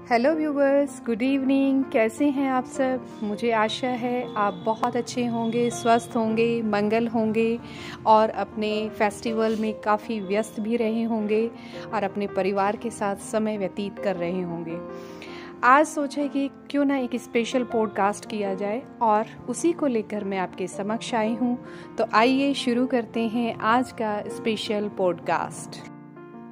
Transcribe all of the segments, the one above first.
Hello viewers, good evening. कैसे हैं आप सब? मुझे आशा है आप बहुत अच्छे होंगे, स्वस्थ होंगे, मंगल होंगे और अपने फेस्टिवल में काफ़ी व्यस्त भी रहे होंगे और अपने परिवार के साथ समय व्यतीत कर रहे होंगे। आज सोचा कि क्यों ना एक स्पेशल पॉडकास्ट किया जाए और उसी को लेकर मैं आपके समक्ष आई हूँ। तो आइए शुरू करते हैं आज का स्पेशल पॉडकास्ट।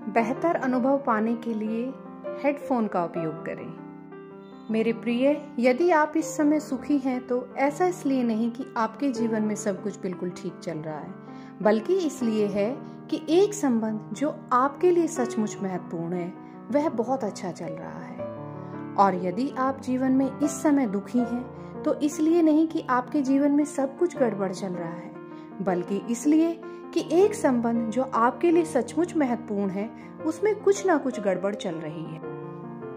बेहतर अनुभव पाने के लिए हेडफोन का उपयोग करें। मेरे प्रिय, यदि आप इस समय सुखी हैं तो ऐसा इसलिए नहीं कि आपके जीवन में सब कुछ बिल्कुल ठीक चल रहा है, बल्कि इसलिए है कि एक संबंध जो आपके लिए सचमुच महत्वपूर्ण है वह बहुत अच्छा चल रहा है। और यदि आप जीवन में इस समय दुखी हैं तो इसलिए नहीं कि आपके जीवन में सब कुछ गड़बड़ चल रहा है, बल्कि इसलिए कि एक संबंध जो आपके लिए सचमुच महत्वपूर्ण है उसमें कुछ ना कुछ गड़बड़ चल रही है।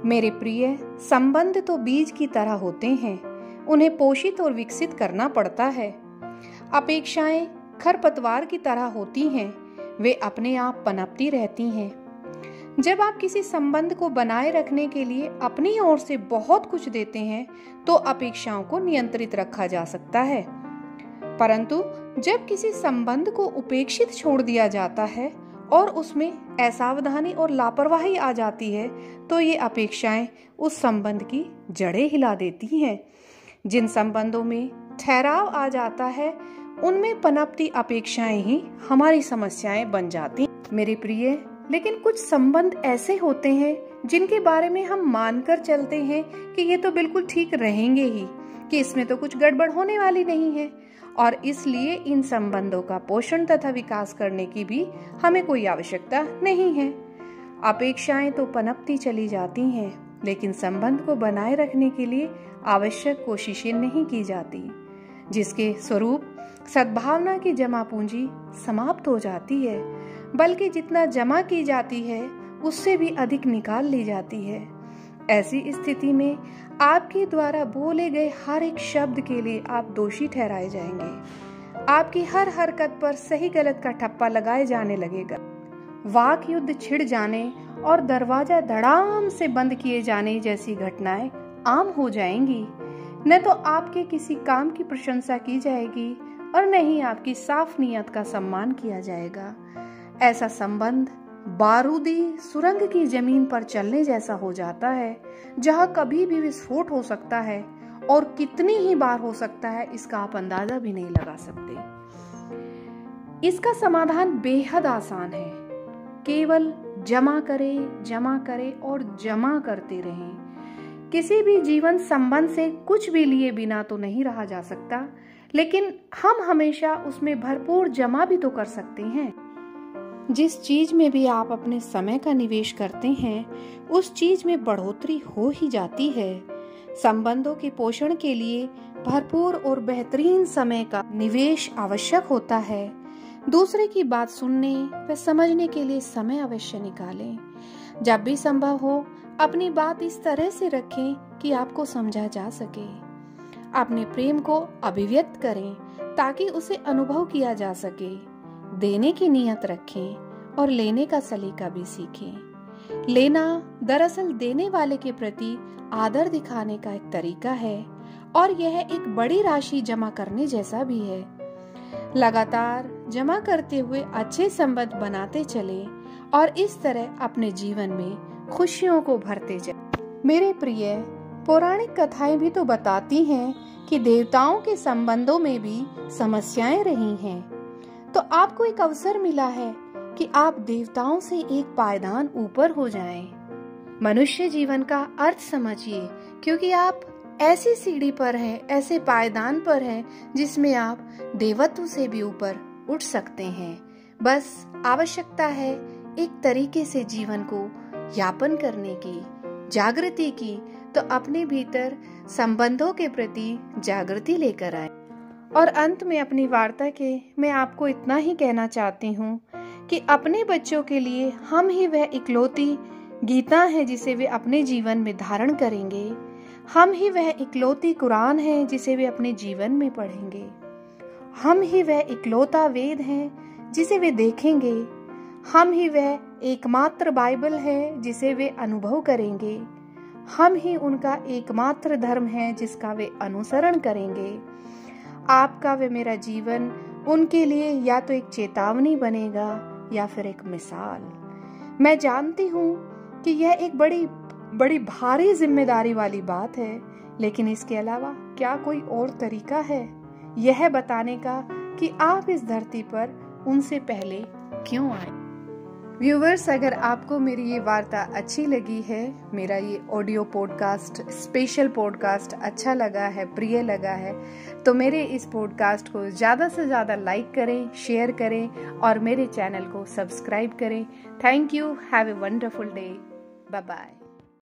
मेरे प्रिय, संबंध तो बीज की तरह होते हैं, उन्हें पोषित और विकसित करना पड़ता है। अपेक्षाएं खरपतवार की तरह होती हैं, वे अपने आप पनपती रहती हैं। जब आप किसी संबंध को बनाए रखने के लिए अपनी ओर से बहुत कुछ देते हैं तो अपेक्षाओं को नियंत्रित रखा जा सकता है, परंतु जब किसी संबंध को उपेक्षित छोड़ दिया जाता है और उसमें असावधानी और लापरवाही आ जाती है तो ये अपेक्षाएं उस संबंध की जड़ें हिला देती हैं। जिन संबंधों में ठहराव आ जाता है उनमें पनपती अपेक्षाएं ही हमारी समस्याएं बन जाती हैं। मेरे प्रिय, लेकिन कुछ संबंध ऐसे होते हैं जिनके बारे में हम मानकर चलते हैं कि ये तो बिल्कुल ठीक रहेंगे ही, कि इसमें तो कुछ गड़बड़ होने वाली नहीं है, और इसलिए इन संबंधों का पोषण तथा विकास करने की भी हमें कोई आवश्यकता नहीं है। अपेक्षाएं तो पनपती चली जाती हैं, लेकिन संबंध को बनाए रखने के लिए आवश्यक कोशिशें नहीं की जाती, जिसके स्वरूप सद्भावना की जमा पूंजी समाप्त हो जाती है, बल्कि जितना जमा की जाती है उससे भी अधिक निकाल ली जाती है। ऐसी स्थिति में आपके द्वारा बोले गए हर एक शब्द के लिए आप दोषी ठहराए जाएंगे। आपकी हर हरकत पर सही गलत का ठप्पा लगाए जाने लगेगा। वाक युद्ध छिड़ जाने और दरवाजा धड़ाम से बंद किए जाने जैसी घटनाएं आम हो जाएंगी। न तो आपके किसी काम की प्रशंसा की जाएगी और न ही आपकी साफ नीयत का सम्मान किया जाएगा। ऐसा संबंध बारूदी सुरंग की जमीन पर चलने जैसा हो जाता है, जहां कभी भी विस्फोट हो सकता है और कितनी ही बार हो सकता है इसका आप अंदाजा भी नहीं लगा सकते। इसका समाधान बेहद आसान है, केवल जमा करे और जमा करते रहें। किसी भी जीवन संबंध से कुछ भी लिए बिना तो नहीं रहा जा सकता, लेकिन हम हमेशा उसमें भरपूर जमा भी तो कर सकते हैं। जिस चीज में भी आप अपने समय का निवेश करते हैं उस चीज में बढ़ोतरी हो ही जाती है। संबंधों के पोषण के लिए भरपूर और बेहतरीन समय का निवेश आवश्यक होता है। दूसरे की बात सुनने व समझने के लिए समय अवश्य निकालें। जब भी संभव हो अपनी बात इस तरह से रखें कि आपको समझा जा सके। अपने प्रेम को अभिव्यक्त करें ताकि उसे अनुभव किया जा सके। देने की नियत रखें और लेने का सलीका भी सीखें। लेना दरअसल देने वाले के प्रति आदर दिखाने का एक तरीका है और यह एक बड़ी राशि जमा करने जैसा भी है। लगातार जमा करते हुए अच्छे संबंध बनाते चलें और इस तरह अपने जीवन में खुशियों को भरते जाएं। मेरे प्रिय, पौराणिक कथाएं भी तो बताती हैं कि देवताओं के संबंधों में भी समस्याएं रही हैं। तो आपको एक अवसर मिला है कि आप देवताओं से एक पायदान ऊपर हो जाएं। मनुष्य जीवन का अर्थ समझिए, क्योंकि आप ऐसी सीढ़ी पर हैं, ऐसे पायदान पर हैं जिसमें आप देवत्व से भी ऊपर उठ सकते हैं। बस आवश्यकता है एक तरीके से जीवन को यापन करने की, जागृति की। तो अपने भीतर संबंधों के प्रति जागृति लेकर आए। और अंत में अपनी वार्ता के मैं आपको इतना ही कहना चाहती हूँ कि अपने बच्चों के लिए हम ही वह इकलौती गीता है जिसे वे अपने जीवन में धारण करेंगे। हम ही वह इकलौती कुरान है जिसे वे अपने जीवन में पढ़ेंगे। हम ही वह इकलौता वेद है जिसे वे देखेंगे। हम ही वह एकमात्र बाइबल है जिसे वे अनुभव करेंगे। हम ही उनका एकमात्र धर्म है जिसका वे अनुसरण करेंगे। आपका व मेरा जीवन उनके लिए या तो एक चेतावनी बनेगा या फिर एक मिसाल। मैं जानती हूँ कि यह एक बड़ी भारी जिम्मेदारी वाली बात है, लेकिन इसके अलावा क्या कोई और तरीका है यह बताने का कि आप इस धरती पर उनसे पहले क्यों आए। व्यूवर्स, अगर आपको मेरी ये वार्ता अच्छी लगी है, मेरा ये ऑडियो पॉडकास्ट, स्पेशल पॉडकास्ट अच्छा लगा है, प्रिय लगा है, तो मेरे इस पॉडकास्ट को ज़्यादा से ज़्यादा लाइक करें, शेयर करें और मेरे चैनल को सब्सक्राइब करें। Thank you. Have a wonderful day. Bye bye.